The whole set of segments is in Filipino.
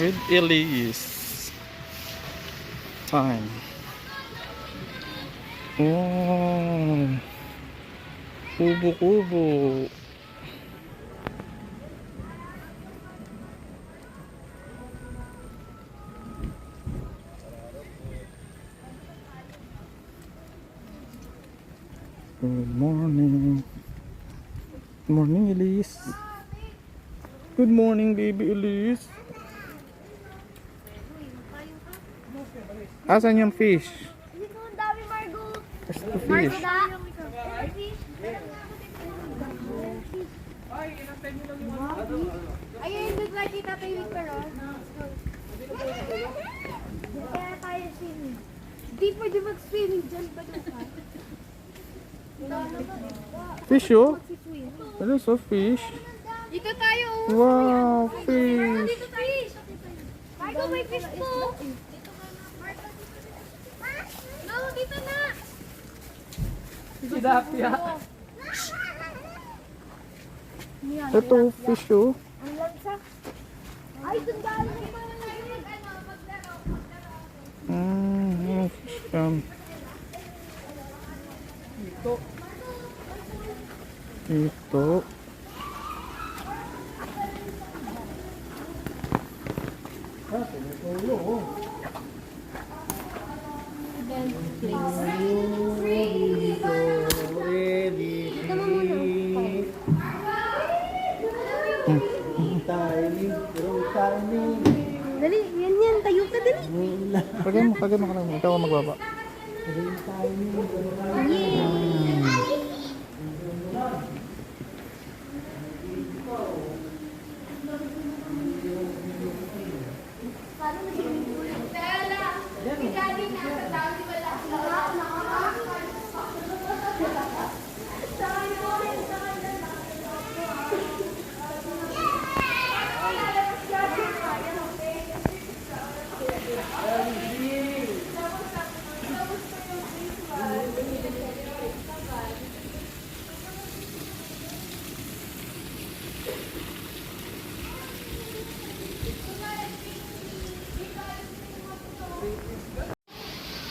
With Elise. Time. Oh. Kubo-kubo. Good morning. Good morning, Elise. Good morning, baby Elise. Asan yung fish? Dito, ang dami, Margo. Where's the fish? Ayun, look like kita tayo Victor, oh. Kaya tayo swimming. Di pwede mag-swimming dyan pa doon, ha? Fish, oh. Ano sa fish? Dito tayo, oh. Wow, fish. Dito fish. Margo, may fish po. No, dito na. Tilapia. Ito, fish, oh. Ang lansa. Ay, doon galing yung mga maglaro. Fish yan. Ito. Dali, yan. Tayo ka, dali. Pagay mo ka lang. Ikaw ang magbaba.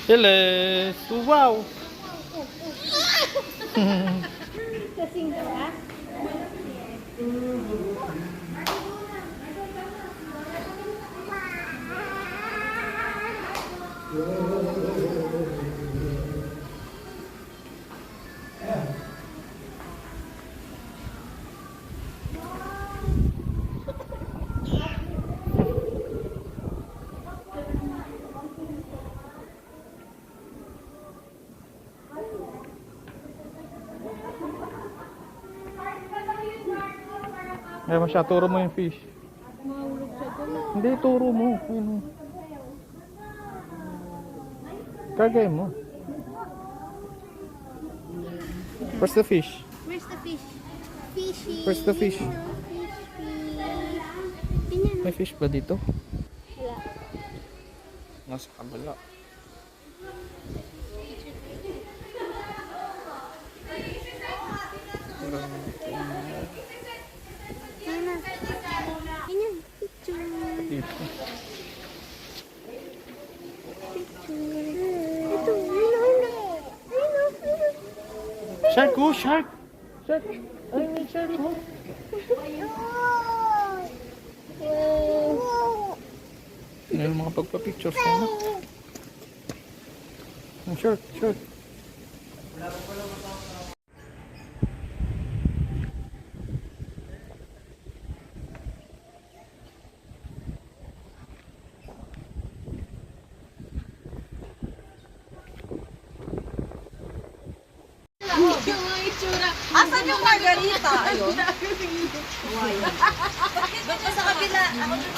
Hello! Wow! Kasing ka, Ayaw mo siya, turo mo yung fish. Hindi, turo mo. Ayun. Kagay mo. Where's the fish? Where's the fish? Fishy. Where's the fish? Tingnan. May fish ba dito? Wala. Nasa kabala. Tingnan. Tingnan. Picture. Dito. Ito. Ayun. Shark, oh, shark! Shark! Ay, may shark, oh. Ngayon mga pagpa-pictures na na. Ang shark, shark. Asan yung margarita? Ayun. Doon pa sa kabila.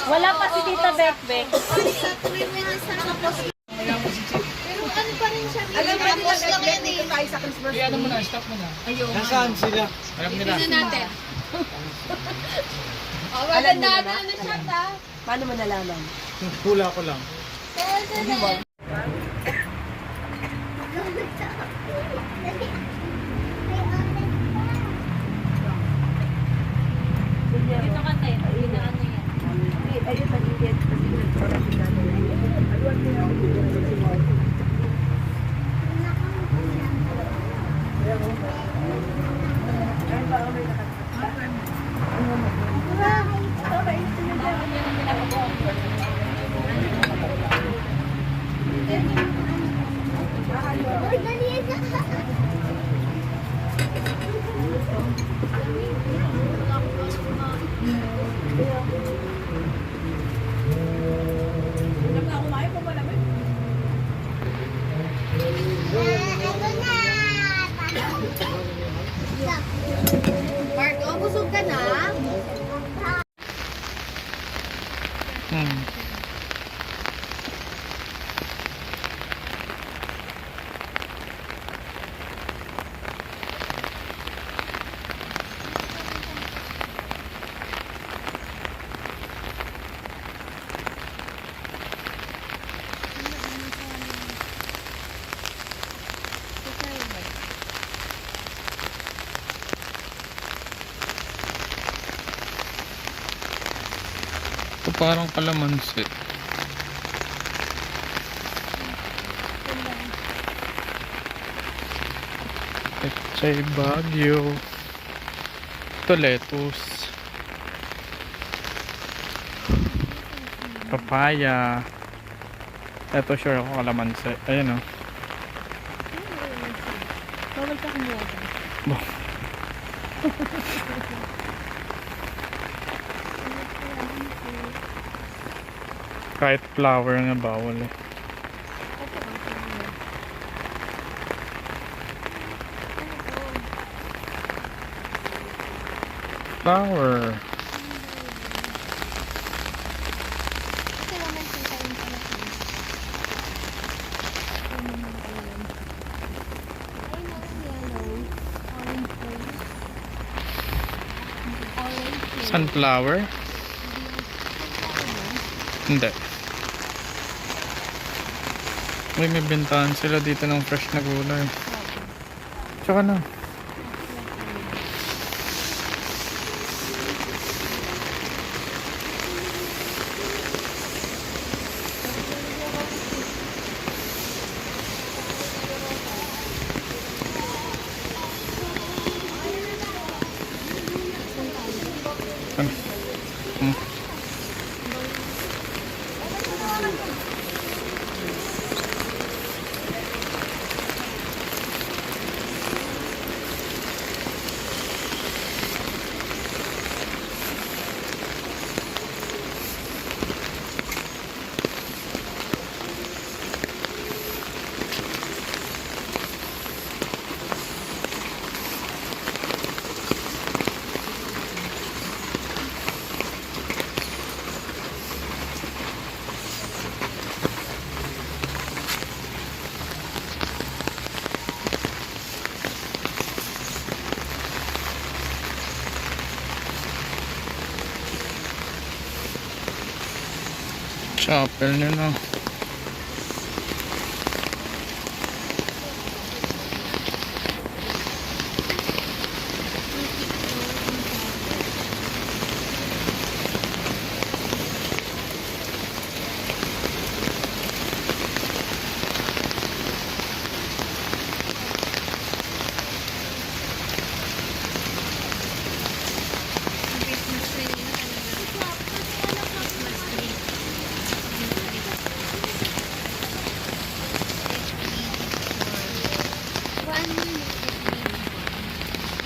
Wala pa si Tita Bekbek. Pero ano pa rin siya? Alam mo, tapos lang yan eh. Tayo sa Christmas. Ano mo na, stop mo na. Nasaan sila? Alam nila. natin. Alam mo na Ano siya ta? Paano mo nalaman? Hula ko lang. Marco, busog ka na? Hmm. Ito parang kalamansi. Pechay Baguio. Ito lettuce. Papaya. Ito sure ako kalamansi. Ayan o. Bawal ka kumuha. Kahit flower nga bawal eh. Flower. Sunflower? Hindi. Uy, may bentahan sila dito ng fresh na gulay. Tsaka na. Ano? Hmm. Chapel nyo na.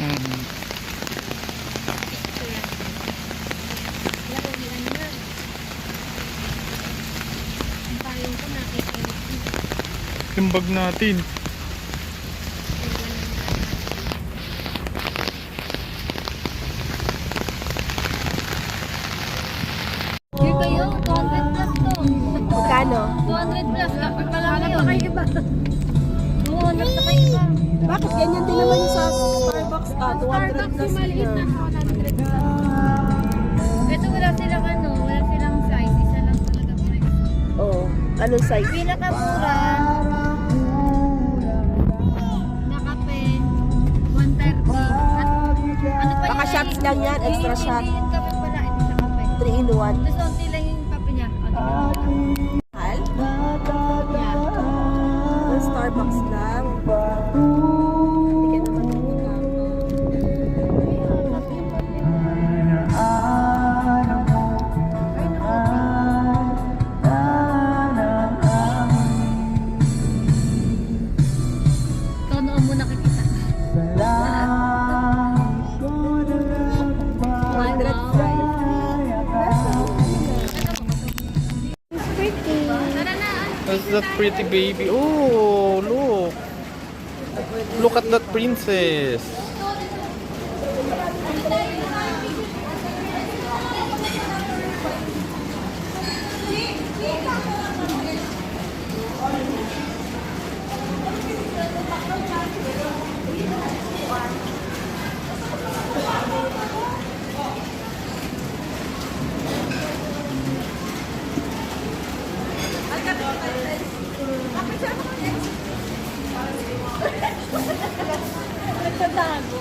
Hmm. Yung bag natin. Here kayo, 200 plus to. Magkano? 200 plus, kapag pa lang kayo. Kayo iba. 200 na kayo iba. Bakit ganyan din naman yung sa Starbucks? 200 Starbucks plus yung maliit na na. 100 plus. Ito wala silang wala silang size. Isa lang talaga price. Oo. Anong size? Pinakamura na kape, 130. At ano pa Baka shots lang yan, extra shot. Hindi yung kape pala, ito sa kape. 3 in 1. Tapos onti lang yung kape niya. O, diba? Mahal? Yeah. Yung Starbucks lang. Hindi ka naman Ikaw noon muna kita. 105. Tara na. That's that pretty baby. Oh, look. Look at that princess. Nagtatago.